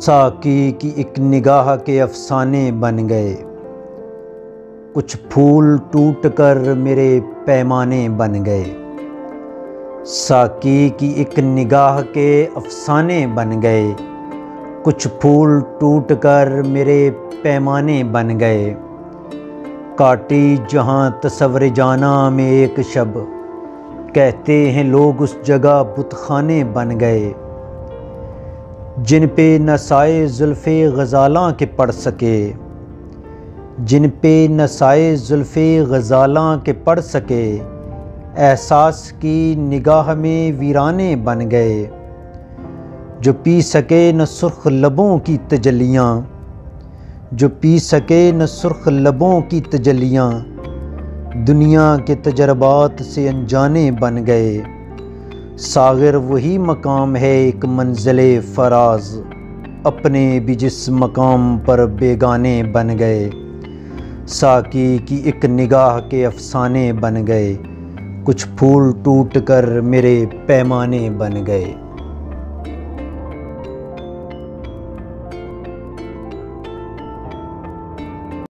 साकी की एक निगाह के अफसाने बन गए, कुछ फूल टूट कर मेरे पैमाने बन गए। साकी की एक निगाह के अफसाने बन गए, कुछ फूल टूट कर मेरे पैमाने बन गए। काटी जहाँ तस्वर जाना में एक शब, कहते हैं लोग उस जगह बुतखाने बन गए। जिन पे नसाए जुल्फ़े गज़ालां के पड़ सके, जिन पे नसाए जुल्फ़े गज़ालां के पड़ सके, एहसास की निगाह में वीराने बन गए। जो पी सके न सुर्ख लबों की तजल्लियाँ, जो पी सके न सुर्ख लबों की तजल्लियाँ, दुनिया के तजर्बात से अनजाने बन गए। सागिर वही मकाम है एक मंज़िले फराज, अपने भी जिस मकाम पर बेगाने बन गए। साकी की एक निगाह के अफसाने बन गए, कुछ फूल टूट कर मेरे पैमाने बन गए।